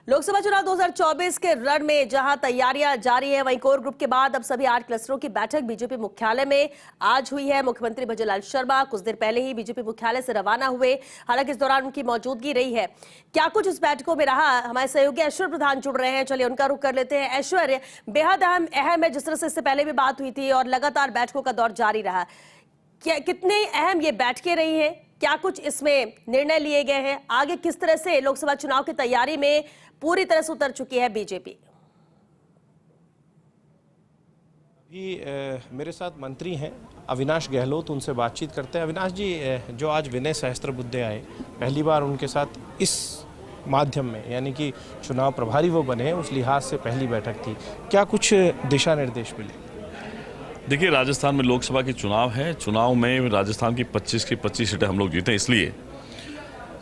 लोकसभा चुनाव 2024 के रण में जहां तैयारियां जारी है, वहीं कोर ग्रुप के बाद अब सभी 8 क्लस्टरों की बैठक बीजेपी मुख्यालय में आज हुई है। मुख्यमंत्री भजनलाल शर्मा कुछ देर पहले ही बीजेपी मुख्यालय से रवाना हुए, हालांकि इस दौरान उनकी मौजूदगी रही है। क्या कुछ इस बैठकों में रहा, हमारे सहयोगी ऐश्वर्य प्रधान जुड़ रहे हैं, चलिए उनका रुख कर लेते हैं। ऐश्वर्य, बेहद अहम है, जिस तरह से इससे पहले भी बात हुई थी और लगातार बैठकों का दौर जारी रहा, कितनी अहम ये बैठकें रही हैं, क्या कुछ इसमें निर्णय लिए गए हैं, आगे किस तरह से लोकसभा चुनाव की तैयारी में पूरी तरह से उतर चुकी है बीजेपी? अभी मेरे साथ मंत्री हैं अविनाश गहलोत, उनसे बातचीत करते हैं। अविनाश जी, जो आज विनय सहस्त्रबुद्धे आए, पहली बार उनके साथ इस माध्यम में यानी कि चुनाव प्रभारी वो बने, उस लिहाज से पहली बैठक थी, क्या कुछ दिशा निर्देश मिले? देखिए, राजस्थान में लोकसभा की चुनाव है। चुनाव में राजस्थान की 25 की 25 सीटें हम लोग जीते, इसलिए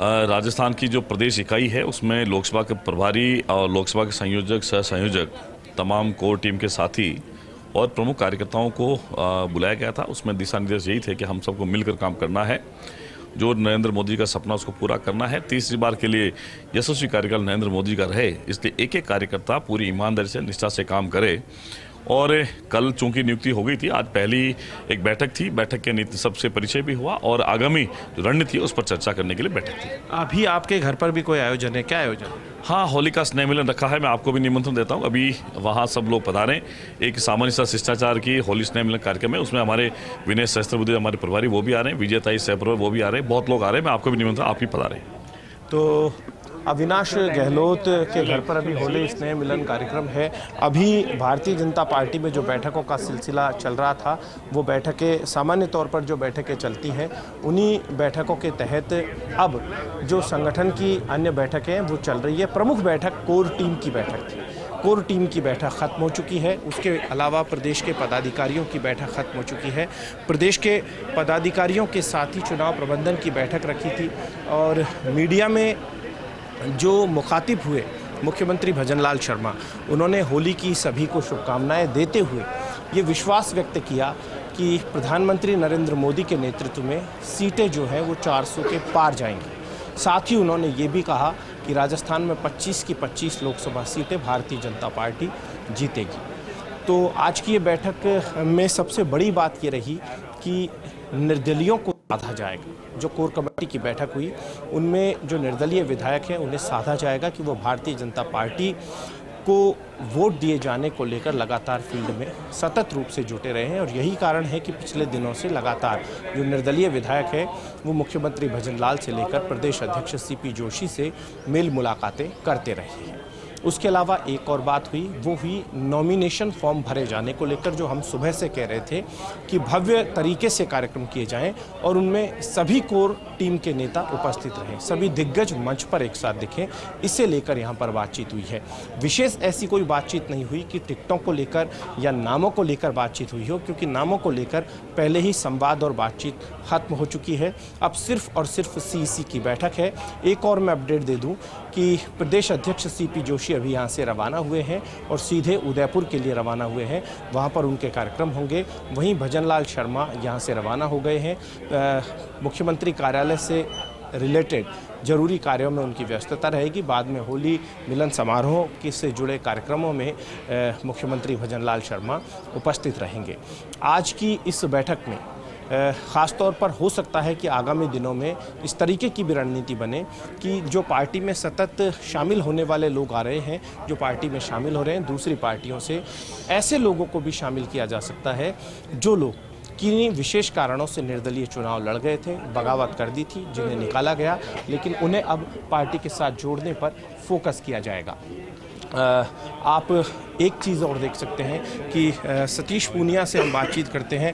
राजस्थान की जो प्रदेश इकाई है उसमें लोकसभा के प्रभारी और लोकसभा के संयोजक, सह संयोजक, तमाम कोर टीम के साथी और प्रमुख कार्यकर्ताओं को बुलाया गया था। उसमें दिशा निर्देश यही थे कि हम सबको मिलकर काम करना है, जो नरेंद्र मोदी का सपना उसको पूरा करना है। तीसरी बार के लिए यशस्वी कार्यकाल नरेंद्र मोदी का रहे, इसलिए एक एक कार्यकर्ता पूरी ईमानदारी से, निष्ठा से काम करे। और कल चूंकि नियुक्ति हो गई थी, आज पहली एक बैठक थी, बैठक के सबसे परिचय भी हुआ और आगामी जो रणनीति है उस पर चर्चा करने के लिए बैठक थी। अभी आपके घर पर भी कोई आयोजन है, क्या आयोजन? हाँ, होली का स्नेह मिलन रखा है, मैं आपको भी निमंत्रण देता हूँ। अभी वहाँ सब लोग पधारें, एक सामान्य सा शिष्टाचार की होली स्नेह मिलन कार्यक्रम है, उसमें हमारे विनय सहस्त्रबुद्धे हमारे प्रभारी वो भी आ रहे हैं, विजयताई सहप्रवर वो भी आ रहे हैं, बहुत लोग आ रहे हैं। मैं आपको भी निमंत्रण, आप ही पधारें। तो अविनाश गहलोत के घर पर अभी होली स्नेह मिलन कार्यक्रम है। अभी भारतीय जनता पार्टी में जो बैठकों का सिलसिला चल रहा था, वो बैठकें सामान्य तौर पर जो बैठकें चलती हैं, उन्हीं बैठकों के तहत अब जो संगठन की अन्य बैठकें हैं वो चल रही है। प्रमुख बैठक कोर टीम की बैठक थी, कोर टीम की बैठक खत्म हो चुकी है। उसके अलावा प्रदेश के पदाधिकारियों की बैठक खत्म हो चुकी है। प्रदेश के पदाधिकारियों के साथ ही चुनाव प्रबंधन की बैठक रखी थी और मीडिया में जो मुखातिब हुए मुख्यमंत्री भजनलाल शर्मा, उन्होंने होली की सभी को शुभकामनाएं देते हुए ये विश्वास व्यक्त किया कि प्रधानमंत्री नरेंद्र मोदी के नेतृत्व में सीटें जो हैं वो 400 के पार जाएंगी। साथ ही उन्होंने ये भी कहा कि राजस्थान में 25 की 25 लोकसभा सीटें भारतीय जनता पार्टी जीतेगी। तो आज की ये बैठक में सबसे बड़ी बात ये रही कि निर्दलीयों को साधा जाएगा। जो कोर कमेटी की बैठक हुई, उनमें जो निर्दलीय विधायक हैं उन्हें साधा जाएगा कि वो भारतीय जनता पार्टी को वोट दिए जाने को लेकर लगातार फील्ड में सतत रूप से जुटे रहे हैं। और यही कारण है कि पिछले दिनों से लगातार जो निर्दलीय विधायक है वो मुख्यमंत्री भजनलाल से लेकर प्रदेश अध्यक्ष सीपी जोशी से मेल मुलाकातें करते रहे हैं। उसके अलावा एक और बात हुई, वो हुई नॉमिनेशन फॉर्म भरे जाने को लेकर, जो हम सुबह से कह रहे थे कि भव्य तरीके से कार्यक्रम किए जाएं और उनमें सभी कोर टीम के नेता उपस्थित रहें, सभी दिग्गज मंच पर एक साथ दिखें। इसे लेकर यहाँ पर बातचीत हुई है। विशेष ऐसी कोई बातचीत नहीं हुई कि टिकटों को लेकर या नामों को लेकर बातचीत हुई हो, क्योंकि नामों को लेकर पहले ही संवाद और बातचीत खत्म हो चुकी है। अब सिर्फ और सिर्फ सीईसी की बैठक है। एक और मैं अपडेट दे दूँ कि प्रदेश अध्यक्ष सीपी जोशी अभी यहाँ से रवाना हुए हैं और सीधे उदयपुर के लिए रवाना हुए हैं, वहाँ पर उनके कार्यक्रम होंगे। वहीं भजनलाल शर्मा यहाँ से रवाना हो गए हैं। मुख्यमंत्री कार्यालय से रिलेटेड जरूरी कार्यों में उनकी व्यस्तता रहेगी। बाद में होली मिलन समारोह से जुड़े कार्यक्रमों में मुख्यमंत्री भजनलाल शर्मा उपस्थित रहेंगे। आज की इस बैठक में ख़ास तौर पर हो सकता है कि आगामी दिनों में इस तरीके की भी रणनीति बने कि जो पार्टी में सतत शामिल होने वाले लोग आ रहे हैं, जो पार्टी में शामिल हो रहे हैं दूसरी पार्टियों से, ऐसे लोगों को भी शामिल किया जा सकता है जो लोग किन्हीं विशेष कारणों से निर्दलीय चुनाव लड़ गए थे, बगावत कर दी थी, जिन्हें निकाला गया, लेकिन उन्हें अब पार्टी के साथ जोड़ने पर फोकस किया जाएगा। आप एक चीज़ और देख सकते हैं कि सतीश पूनिया से हम बातचीत करते हैं।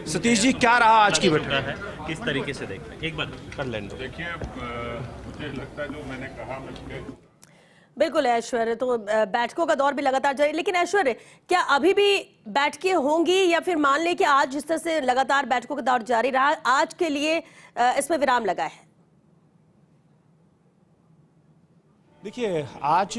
सतीश जी, क्या रहा आज की बैठक है, किस तरीके से देख रहे हैं? एक बार कर लें। देखिए, मुझे लगता है जो मैंने कहा, बिल्कुल ऐश्वर्य, तो बैठकों का दौर भी लगातार जारी, लेकिन ऐश्वर्य, क्या अभी भी बैठकें होंगी या फिर मान लें कि आज जिस तरह से लगातार बैठकों का दौर जारी रहा, आज के लिए इसमें विराम लगा है? देखिए, आज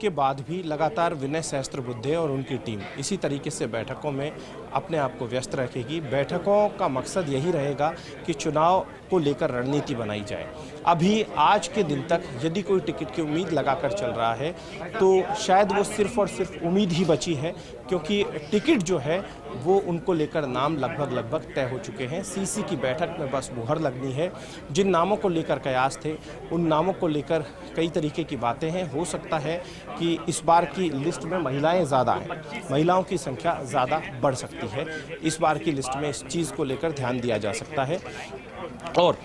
के बाद भी लगातार विनय सहस्त्रबुद्धे और उनकी टीम इसी तरीके से बैठकों में अपने आप को व्यस्त रखेगी। बैठकों का मकसद यही रहेगा कि चुनाव को लेकर रणनीति बनाई जाए। अभी आज के दिन तक यदि कोई टिकट की उम्मीद लगाकर चल रहा है तो शायद वो सिर्फ और सिर्फ उम्मीद ही बची है, क्योंकि टिकट जो है वो उनको लेकर नाम लगभग तय हो चुके हैं। सीसी की बैठक में बस मुहर लगनी है। जिन नामों को लेकर कयास थे उन नामों को लेकर कई तरीके की बातें हैं। हो सकता है कि इस बार की लिस्ट में महिलाएं ज़्यादा हैं, महिलाओं की संख्या ज़्यादा बढ़ सकती है। इस बार की लिस्ट में इस चीज़ को लेकर ध्यान दिया जा सकता है। और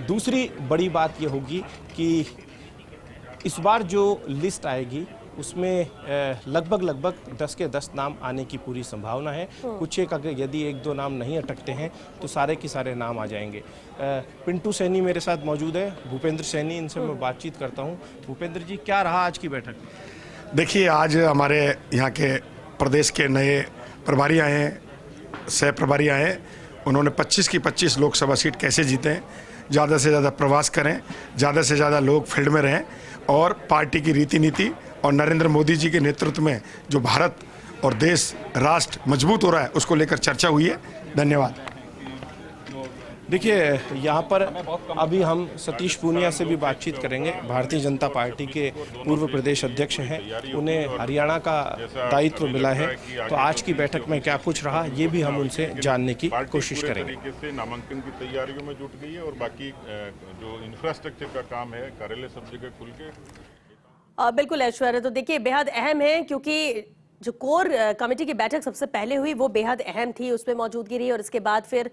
दूसरी बड़ी बात ये होगी कि इस बार जो लिस्ट आएगी उसमें लगभग 10 के 10 नाम आने की पूरी संभावना है। कुछ एक अगर यदि 1-2 नाम नहीं अटकते हैं तो सारे के सारे नाम आ जाएंगे। पिंटू सैनी मेरे साथ मौजूद है, भूपेंद्र सैनी, इनसे मैं बातचीत करता हूं। भूपेंद्र जी, क्या रहा आज की बैठक? देखिए, आज हमारे यहाँ के प्रदेश के नए प्रभारी आए हैं, सह प्रभारी आए हैं। उन्होंने 25 की 25 लोकसभा सीट कैसे जीतें, ज़्यादा से ज़्यादा प्रवास करें, ज़्यादा से ज़्यादा लोग फील्ड में रहें और पार्टी की रीति नीति और नरेंद्र मोदी जी के नेतृत्व में जो भारत और देश राष्ट्र मजबूत हो रहा है उसको लेकर चर्चा हुई है। धन्यवाद। देखिए, यहाँ पर अभी हम सतीश पूनिया से भी बातचीत करेंगे। भारतीय जनता पार्टी के पूर्व प्रदेश अध्यक्ष हैं, उन्हें हरियाणा का दायित्व मिला है, तो आज की बैठक में क्या कुछ रहा ये भी हम उनसे जानने की कोशिश करेंगे। तरीके से नामांकन की तैयारियों में जुट गई है और बाकी जो इंफ्रास्ट्रक्चर का काम है, कार्यालय सब जगह खुल के। बिल्कुल ऐश्वर्या, तो देखिए बेहद अहम है, क्योंकि जो कोर कमेटी की बैठक सबसे पहले हुई वो बेहद अहम थी, उसमें मौजूदगी रही और इसके बाद फिर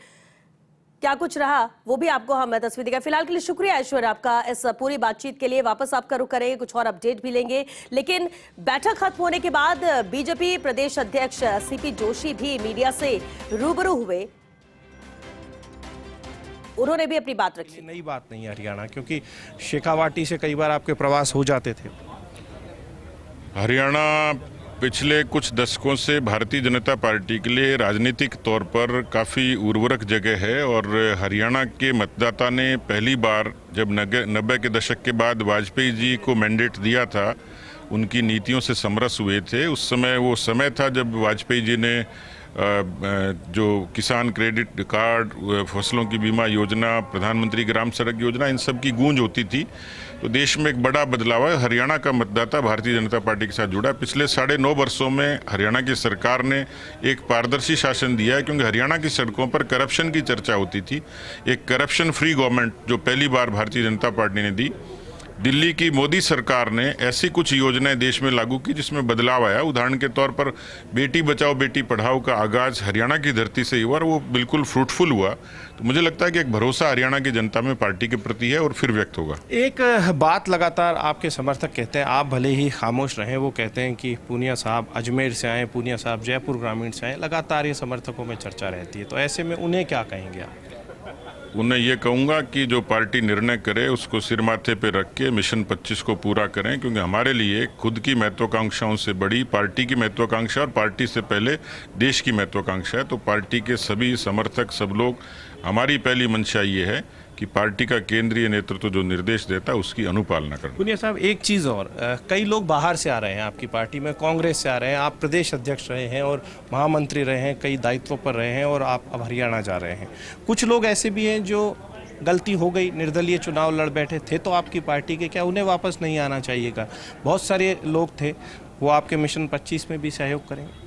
क्या कुछ रहा वो भी आपको हम तस्वीर दिखा। फिलहाल के लिए शुक्रिया ऐश्वर्या आपका इस पूरी बातचीत के लिए। वापस आपका रुख करेंगे, कुछ और अपडेट भी लेंगे। लेकिन बैठक खत्म होने के बाद बीजेपी प्रदेश अध्यक्ष सीपी जोशी भी मीडिया से रूबरू हुए, उन्होंने भी अपनी बात रखी। नई बात नहीं है हरियाणा, क्योंकि शेखावाटी से कई बार आपके प्रवास हो जाते थे। हरियाणा पिछले कुछ दशकों से भारतीय जनता पार्टी के लिए राजनीतिक तौर पर काफ़ी उर्वरक जगह है और हरियाणा के मतदाता ने पहली बार जब 90 के दशक के बाद वाजपेयी जी को मैंडेट दिया था, उनकी नीतियों से समरस हुए थे। उस समय वो समय था जब वाजपेयी जी ने जो किसान क्रेडिट कार्ड, फसलों की बीमा योजना, प्रधानमंत्री ग्राम सड़क योजना, इन सब की गूंज होती थी। तो देश में एक बड़ा बदलाव है। हरियाणा का मतदाता भारतीय जनता पार्टी के साथ जुड़ा। पिछले 9.5 वर्षों में हरियाणा की सरकार ने एक पारदर्शी शासन दिया है, क्योंकि हरियाणा की सड़कों पर करप्शन की चर्चा होती थी। एक करप्शन फ्री गवर्नमेंट जो पहली बार भारतीय जनता पार्टी ने दी। दिल्ली की मोदी सरकार ने ऐसी कुछ योजनाएं देश में लागू की जिसमें बदलाव आया। उदाहरण के तौर पर बेटी बचाओ बेटी पढ़ाओ का आगाज हरियाणा की धरती से हुआ और वो बिल्कुल फ्रूटफुल हुआ। तो मुझे लगता है कि एक भरोसा हरियाणा की जनता में पार्टी के प्रति है और फिर व्यक्त होगा। एक बात लगातार आपके समर्थक कहते हैं, आप भले ही खामोश रहें, वो कहते हैं कि पूनिया साहब अजमेर से आए, पूनिया साहब जयपुर ग्रामीण से आए, लगातार ये समर्थकों में चर्चा रहती है, तो ऐसे में उन्हें क्या कहेंगे आप? उन्हें ये कहूँगा कि जो पार्टी निर्णय करे उसको सिर माथे पे रख के मिशन 25 को पूरा करें, क्योंकि हमारे लिए खुद की महत्वाकांक्षाओं से बड़ी पार्टी की महत्वाकांक्षा और पार्टी से पहले देश की महत्वाकांक्षा है। तो पार्टी के सभी समर्थक, सब लोग, हमारी पहली मंशा ये है कि पार्टी का केंद्रीय नेतृत्व जो निर्देश देता है उसकी अनुपालना करना। पूनिया साहब, एक चीज़ और, कई लोग बाहर से आ रहे हैं आपकी पार्टी में, कांग्रेस से आ रहे हैं, आप प्रदेश अध्यक्ष रहे हैं और महामंत्री रहे हैं, कई दायित्वों पर रहे हैं और आप अब हरियाणा जा रहे हैं। कुछ लोग ऐसे भी हैं जो गलती हो गई, निर्दलीय चुनाव लड़ बैठे थे तो आपकी पार्टी के, क्या उन्हें वापस नहीं आना चाहिएगा? बहुत सारे लोग थे, वो आपके मिशन 25 में भी सहयोग करेंगे?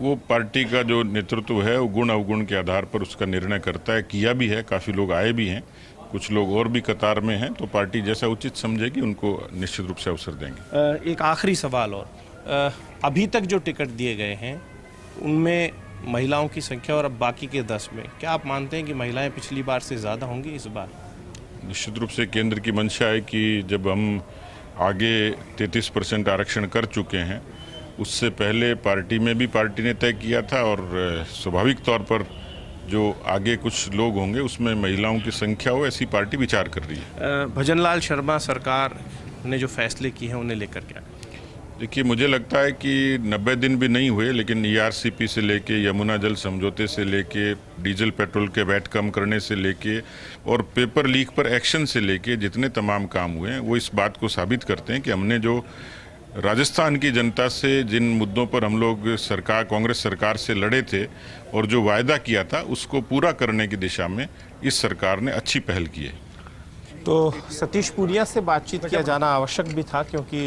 वो पार्टी का जो नेतृत्व है वो गुण अवगुण के आधार पर उसका निर्णय करता है। किया भी है, काफ़ी लोग आए भी हैं, कुछ लोग और भी कतार में हैं, तो पार्टी जैसा उचित समझेगी उनको निश्चित रूप से अवसर देंगे। एक आखिरी सवाल और, अभी तक जो टिकट दिए गए हैं उनमें महिलाओं की संख्या और अब बाकी के 10 में, क्या आप मानते हैं कि महिलाएं पिछली बार से ज़्यादा होंगी इस बार? निश्चित रूप से केंद्र की मंशा है कि जब हम आगे 33% आरक्षण कर चुके हैं, उससे पहले पार्टी में भी पार्टी ने तय किया था और स्वाभाविक तौर पर जो आगे कुछ लोग होंगे उसमें महिलाओं की संख्या हो, ऐसी पार्टी विचार कर रही है। भजनलाल शर्मा सरकार ने जो फैसले किए हैं उन्हें लेकर क्या? देखिए, मुझे लगता है कि 90 दिन भी नहीं हुए, लेकिन ERCP से लेके, यमुना जल समझौते से लेके, डीजल पेट्रोल के वैट कम करने से लेके और पेपर लीक पर एक्शन से लेके जितने तमाम काम हुए हैं वो इस बात को साबित करते हैं कि हमने जो राजस्थान की जनता से जिन मुद्दों पर हम लोग कांग्रेस सरकार से लड़े थे और जो वायदा किया था उसको पूरा करने की दिशा में इस सरकार ने अच्छी पहल की है। तो सतीश पूनिया से बातचीत किया जाना आवश्यक भी था, क्योंकि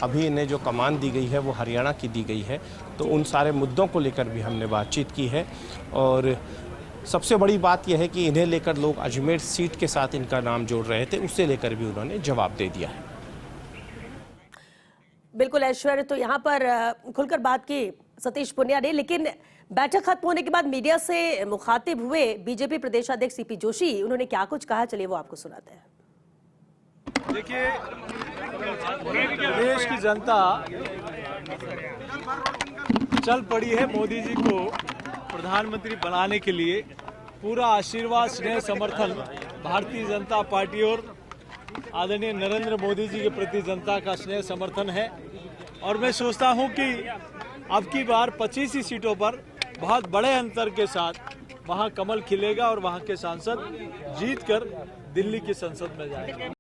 अभी इन्हें जो कमान दी गई है वो हरियाणा की दी गई है, तो उन सारे मुद्दों को लेकर भी हमने बातचीत की है। और सबसे बड़ी बात यह है कि इन्हें लेकर लोग अजमेर सीट के साथ इनका नाम जोड़ रहे थे, उससे लेकर भी उन्होंने जवाब दे दिया है। बिल्कुल ऐश्वर्य, तो यहाँ पर खुलकर बात की सतीश पुनिया ने, लेकिन बैठक खत्म होने के बाद मीडिया से मुखातिब हुए बीजेपी प्रदेशाध्यक्ष CP जोशी, उन्होंने क्या कुछ कहा, चलिए वो आपको सुनाते हैं। देखिए, देश की जनता चल पड़ी है मोदी जी को प्रधानमंत्री बनाने के लिए। पूरा आशीर्वाद, स्नेह, समर्थन भारतीय जनता पार्टी और आदरणीय नरेंद्र मोदी जी के प्रति जनता का स्नेह समर्थन है। और मैं सोचता हूं कि अब की बार 25 ही सीटों पर बहुत बड़े अंतर के साथ वहां कमल खिलेगा और वहां के सांसद जीतकर दिल्ली की संसद में जाएंगे।